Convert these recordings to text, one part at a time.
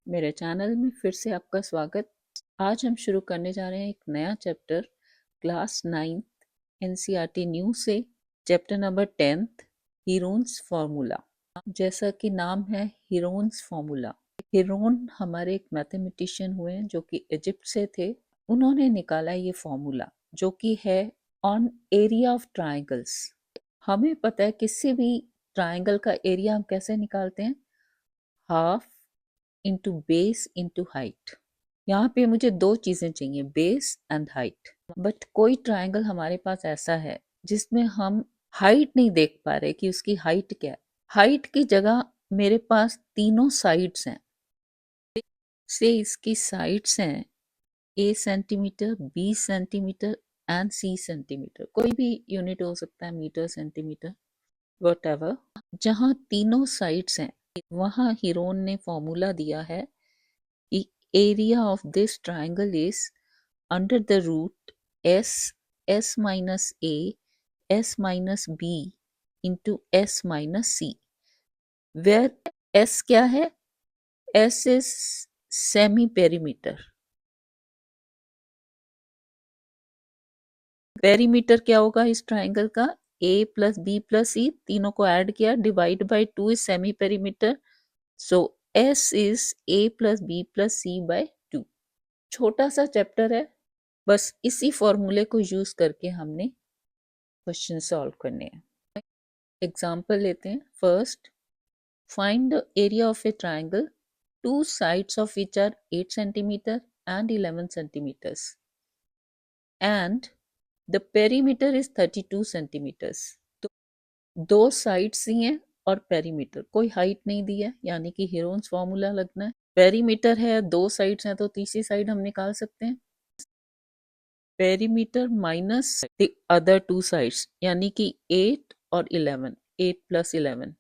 मेरे चैनल में फिर से आपका स्वागत। आज हम शुरू करने जा रहे हैं एक नया चैप्टर क्लास 9 एनसीईआरटी न्यू से, चैप्टर नंबर 10 हीरोन्स फार्मूला। जैसा कि नाम है हीरोन्स फार्मूला। हीरोन हमारे एक मैथमेटिशियन हुए हैं जो कि इजिप्ट से थे। उन्होंने निकाला ये फार्मूला जो कि है ऑन एरिया ऑफ ट्राइंगल्स। हमें पता है किसी भी ट्राइंगल का एरिया हम कैसे निकालते हैं, half into base into height. यहाँ पे मुझे दो चीजें चाहिए, बेस एंड हाइट। बट कोई ट्राइंगल हमारे पास ऐसा है जिसमें हम हाइट नहीं देख पा रहे कि उसकी हाइट क्या है। हाइट की जगह मेरे पास तीनों साइड्स हैं। से इसकी साइड्स हैं A centimetre, B centimetre and C centimetre. कोई भी यूनिट हो सकता है, मीटर, सेंटीमीटर, वट। जहाँ तीनों साइड्स हैं वहाँ हीरोन ने फॉर्मूला दिया है कि area of this triangle is under the root s, s minus a, s minus b into s minus c, where s क्या है, s is semi perimeter। Perimeter क्या होगा इस ट्राइंगल का, a plus B plus C, तीनों को add किया, divide by 2 is semi perimeter. So s is a plus B plus C by 2। छोटा सा चैप्टर है, बस इसी फॉर्मूले को यूज करके हमने क्वेश्चन सॉल्व करने हैं। एग्जाम्पल लेते हैं। First, find the area of a triangle, two sides of which are 8 centimetre and 11 centimetres and the perimeter is 32 centimetres. तो दो साइड्स ही हैं और पेरीमीटर, कोई हाइट नहीं दी है, यानी कि हीरोन्स फॉर्मूला लगना है। पेरीमीटर है, दो साइड्स हैं, तो तीसरी साइड हम निकाल सकते हैं, perimeter minus the other two sides, यानी कि 8 और 11, 8 प्लस 11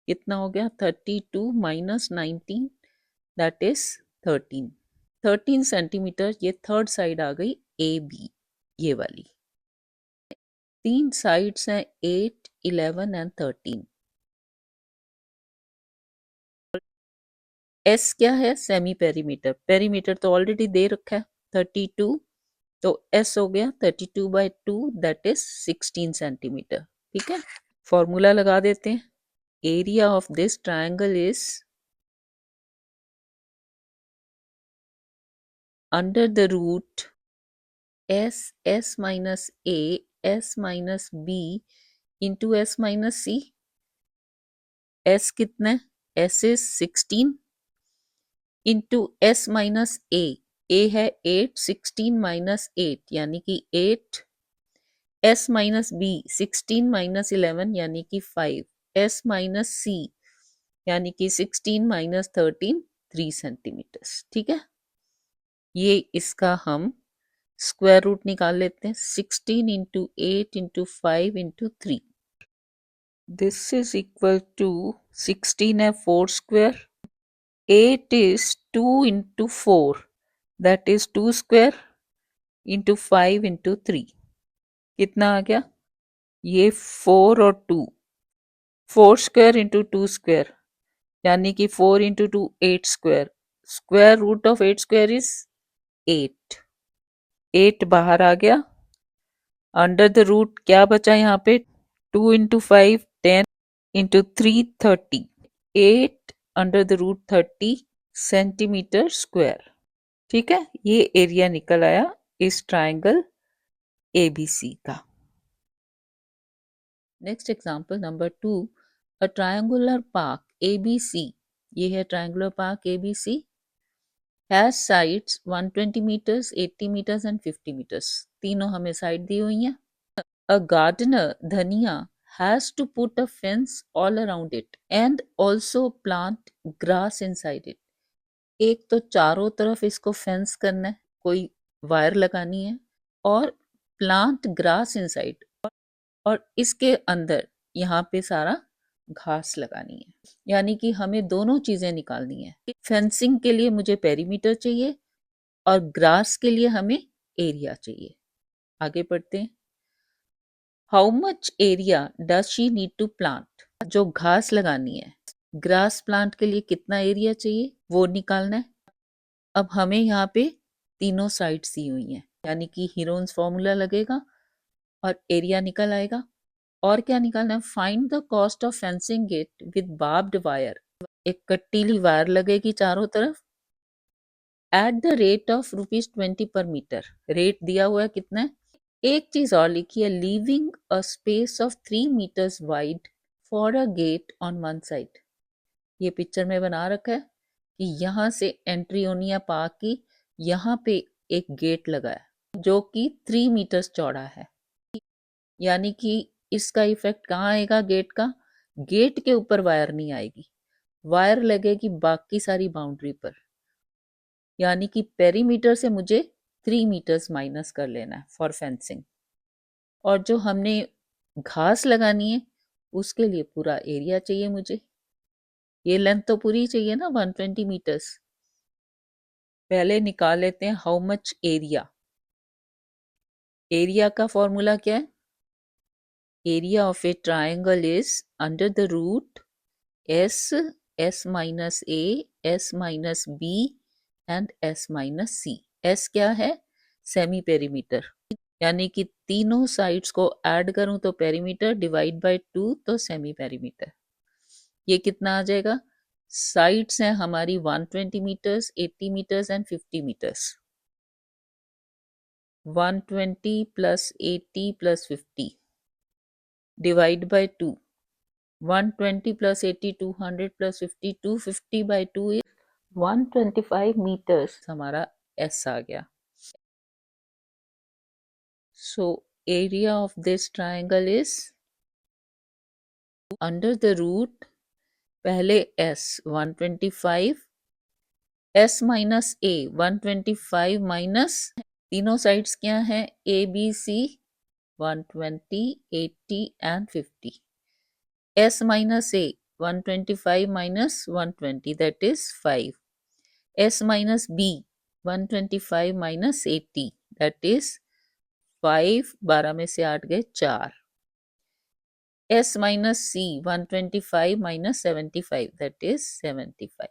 कितना हो गया, 32 माइनस 19 दैट इज 13। 13 सेंटीमीटर ये थर्ड साइड आ गई ए बी, ये वाली। तीन साइड्स हैं 8, 11 एंड 13। एस क्या है, सेमी पेरीमीटर। पेरीमीटर तो ऑलरेडी दे रखा है 32, तो एस हो गया 32 बाई 2 दैट इज 16 सेंटीमीटर। ठीक है, फॉर्मूला लगा देते हैं। Area of this triangle is under the root s, s minus a, s minus b into s minus c। s कितना है, s is 16 into s minus a है 8, 16 minus 8 यानी कि 8, s minus b 16 minus 11 यानी कि 5, s minus c यानी कि 16 minus 13 3 centimetre. ठीक है, ये इसका हम स्क्वायर रूट निकाल लेते हैं। 16 into 8 into 5 into 3, this is equal to 16 है 4 square, 8 is 2 into 4 that is 2 square into 5 into 3, कितना आ गया, ये 4 और 2, 4 स्क्वायर इंटू 2 स्क्वायर यानी कि 4 into 2 8 square, square root of 8 square is 8, 8 बाहर आ गया, अंडर द रूट क्या बचा यहाँ पे, 2 into 5 10 into 3 30, 8 under the root 30 centimetre square. ठीक है, ये एरिया निकल आया इस ट्राइंगल एबीसी का। Next example number 2, a triangular park ABC, ये है triangular park ABC, has sides 120 metres, 80 metres and 50 metres. तीनों हमें साइड दी हुई हैं। A gardener Dhaniya has to put a fence all around it and also plant grass inside it। एक तो चारों तरफ इसको फेंस करना है, कोई वायर लगानी है, और प्लांट ग्रास इनसाइड, और इसके अंदर यहाँ पे सारा घास लगानी है। यानी कि हमें दोनों चीजें निकालनी है। फेंसिंग के लिए मुझे पेरीमीटर चाहिए और ग्रास के लिए हमें एरिया चाहिए। आगे बढ़ते हैं। How much area does she need to plant, जो घास लगानी है ग्रास प्लांट के लिए कितना एरिया चाहिए वो निकालना है। अब हमें यहाँ पे तीनों साइड्स दी हुई हैं, यानी कि हीरोन्स फॉर्मूला लगेगा और एरिया निकल आएगा। और क्या निकालना है? Find the cost of fencing gate with barbed wire. एक कटीली वायर लगेगी चारों तरफ एट द रेट ऑफ ₹20 पर मीटर। रेट दिया हुआ है कितना है? एक चीज और लिखी है, leaving a space of 3 meters wide for a get on one side. ये पिक्चर में बना रखा है कि यहाँ से एंट्री होनी है पार्क की, यहाँ पे एक गेट लगा है जो कि 3 meters चौड़ा है। यानी कि इसका इफेक्ट कहाँ आएगा गेट का? गेट के ऊपर वायर नहीं आएगी, वायर लगेगी बाकी सारी बाउंड्री पर। यानी कि पेरीमीटर से मुझे 3 meters माइनस कर लेना है फॉर फेंसिंग। और जो हमने घास लगानी है उसके लिए पूरा एरिया चाहिए मुझे। ये लेंथ तो पूरी चाहिए ना, 120 meters। पहले निकाल लेते हैं हाउ मच एरिया। एरिया का फॉर्मूला क्या है? Area of a triangle is under the root S, S minus A, S minus B and S minus C. S क्या है? Semi perimeter. यानी कि तीनों साइड्स को ऐड करूं तो पेरीमीटर, डिवाइड बाय 2 तो सेमी पेरीमीटर। ये कितना आ जाएगा? साइड्स हैं हमारी 120 meters, 80 meters and 50 meters। 120 plus 80 plus 50 divide by 2। 120 plus 80 200 plus 50 250 by 2 is 125 meters। हमारा एस आ गया। So area of this triangle is under the root, पहले s 125, s minus a 125 minus तीनों साइड्स क्या हैं? a b c 120 80 and 50। s minus a 125 minus 120 that is 5। s minus b 125 minus 80 that is 5। 12 में से 8 गए 4। s minus c 125 minus 75 that is 75।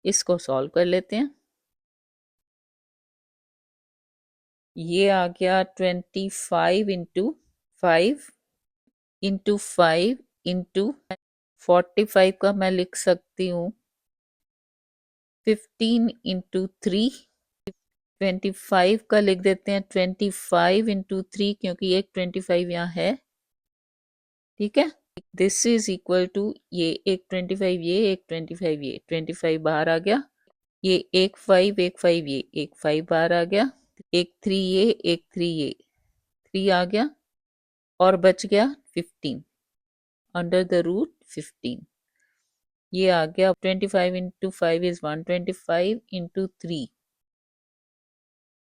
इसको solve कर लेते हैं। ये आ गया 25 इंटू 5 इंटू 5 इंटू 45 का मैं लिख सकती हूँ 15 इंटू 3। 25 का लिख देते हैं 25 इंटू 3 क्योंकि एक 25 यहाँ है। ठीक है, दिस इज इक्वल टू ये एक 25 ये एक 25 ये 25 बाहर आ गया। ये एक 5 एक 5 ये एक 5 बाहर आ गया। एक 3 ये एक 3 ये 3 आ गया और बच गया 15 अंडर द रूट 15। ये आ गया 25 into 5 is 125 into 3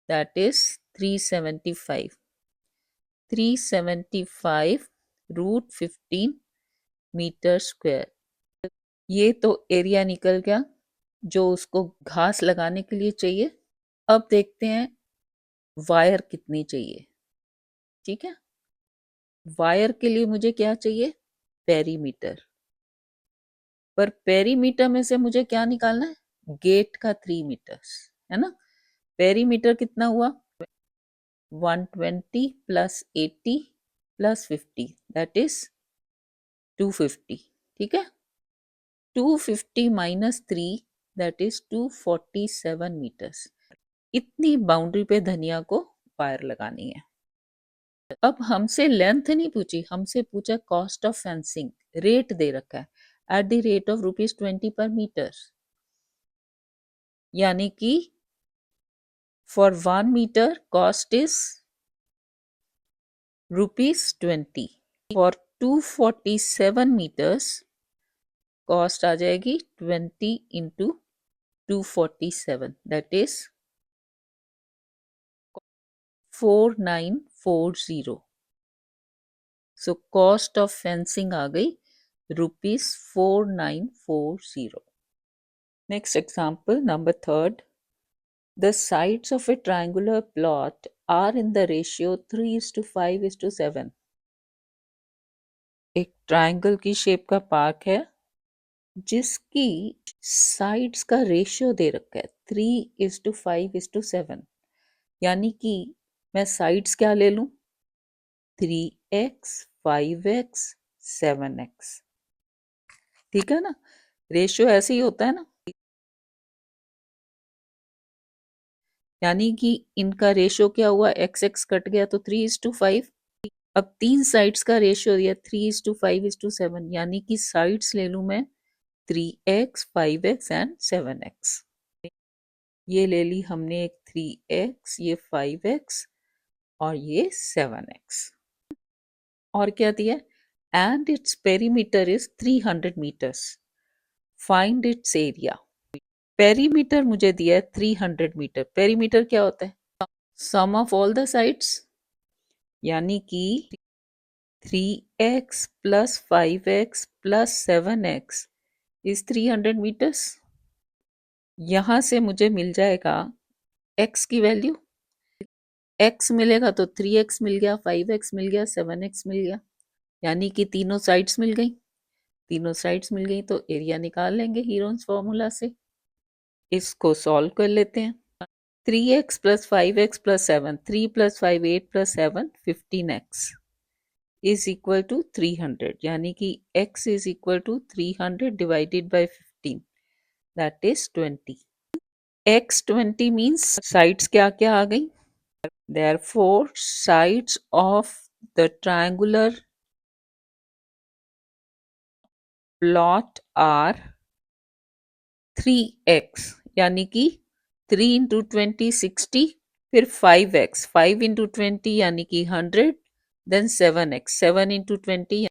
that is 375। 375 root 15 metre square. ये तो एरिया निकल गया जो उसको घास लगाने के लिए चाहिए। अब देखते हैं वायर कितनी चाहिए। ठीक है, वायर के लिए मुझे क्या चाहिए? पेरीमीटर। पर पेरीमीटर में से मुझे क्या निकालना है? गेट का 3 meters, है ना। पेरीमीटर कितना हुआ? 120 plus 80 plus 50 that is 250। ठीक है, 250 minus 3 that is 247 meters। इतनी बाउंड्री पे धनिया को वायर लगानी है। अब हमसे लेंथ नहीं पूछी, हमसे पूछा कॉस्ट ऑफ फेंसिंग। रेट दे रखा है एट द रेट ऑफ ₹20 पर मीटर। यानी कि for 1 meter cost is ₹20। For 247 meters cost आ जाएगी 20 into 247 that is 4940। So cost of fencing आ गई ₹4940। Next example number 3। The sides of a triangular plot are in the ratio 3:5:7। एक triangle की shape का पार्क है जिसकी साइड्स का रेशियो दे रखा है 3:5:7, यानी कि मैं साइड्स क्या ले लूं, 3x 5x 7x, ठीक है ना। रेशियो ऐसे ही होता है ना, यानी कि इनका रेशियो क्या हुआ, एक्स एक्स कट गया तो 3:5। अब तीन साइड्स का रेशियो दिया 3:5:7, यानी कि साइड्स ले लूं मैं 3x 5x एंड 7x। ये ले ली हमने एक 3x, ये 5x और ये 7x। और क्या दिया, and its perimeter is 300 metres, find its area. Perimeter मुझे दिया है 300 मीटर। पेरीमीटर क्या होता है, sum of all the sides, यानी कि 3x plus 5x plus 7x is 300 metres. यहां से मुझे मिल जाएगा x की वैल्यू, x मिलेगा तो 3x मिल गया, 5x मिल गया, 7x मिल गया, यानी कि तीनों साइड्स मिल गई। तीनों साइड्स मिल गई तो एरिया निकाल लेंगे हीरोन्स फॉर्मूला से। इसको सॉल्व कर लेते हैं। 3x plus 5x plus 7, 3 plus 5 8 plus 7 15x is equal to 300, यानी कि x इज equal to 300 divided by 15, that is 20। x 20 means sides क्या क्या आ गई, therefore sides of the triangular plot are 3x, यानी कि 3 इंटू 20 60, फिर 5x 5 इंटू 20 यानी कि 100, देन 7x 7 इंटू 20।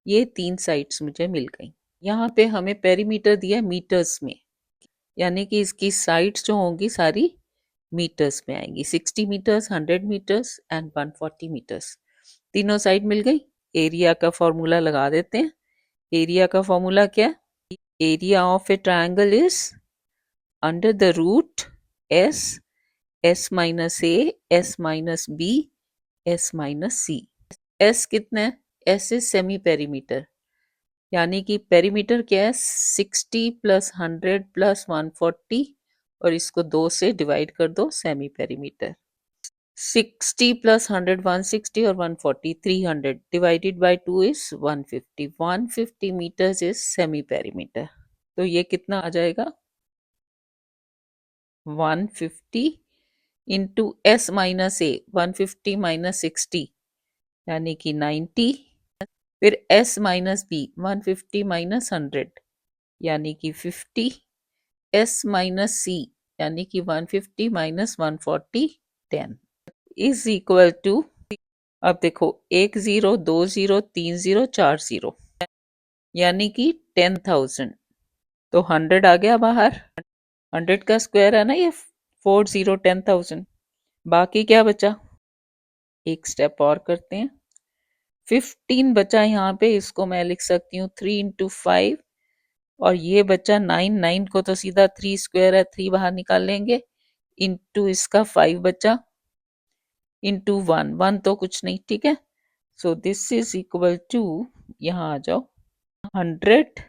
ये तीन साइड्स मुझे मिल गई। यहाँ पे हमें पेरीमीटर दिया मीटर्स में, यानी कि इसकी साइड्स जो होंगी सारी मीटर्स में आएंगी, 60 मीटर्स 100 मीटर्स एंड 140 मीटर्स। तीनों साइड मिल गई। एरिया का फॉर्मूला लगा देते हैं। एरिया का फॉर्मूला क्या है, area of a triangle is under the root S, S minus A, S minus B, S minus C. S कितना है, एस इज सेमी पेरीमीटर, यानी कि पेरीमीटर क्या है 60 प्लस 100 प्लस 140, और इसको 2 से डिवाइड कर दो, सेमी पेरीमीटर। 60 प्लस 100 160 और 140 300 divided by 2 is 150, 150 metres is semi perimeter. तो ये कितना आ जाएगा, 150 into S minus A, 150 minus 60 यानी कि 90, फिर एस माइनस बी 150 माइनस 100 यानी कि 50, एस माइनस सी यानी कि 150 माइनस 140 10 इज इक्वल टू, अब देखो एक जीरो, दो जीरो, तीन जीरो, चार जीरो, यानी कि 10,000। तो 100 आ गया बाहर, 100 का स्क्वायर है ना ये, 40 10,000। बाकी क्या बचा, एक स्टेप और करते हैं। 15 बचा यहाँ पे, इसको मैं लिख सकती हूँ 3 इंटू 5, और ये बचा 9, 9 को तो सीधा 3 स्क्वायर है, 3 बाहर निकाल लेंगे, इंटू इसका 5 बचा, इंटू 1, 1 तो कुछ नहीं, ठीक है। So this is equal to, यहाँ आ जाओ, 100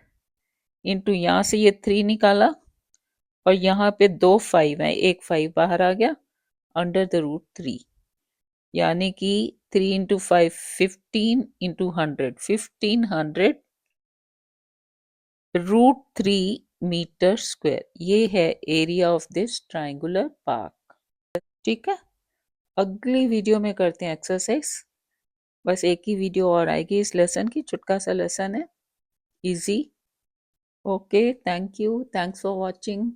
इंटू यहाँ से ये 3 निकाला, और यहाँ पे 2 5 है, एक 5 बाहर आ गया, अंडर द रूट 3, यानी कि 3 into 5 15 into 100 1500 root 3 metre square. ये है area of this triangular park, ठीक है। अगली वीडियो में करते हैं एक्सरसाइज। बस एक ही वीडियो और आएगी इस लेसन की, छुटका सा लेसन है, easy. Okay, thank you, thanks for watching.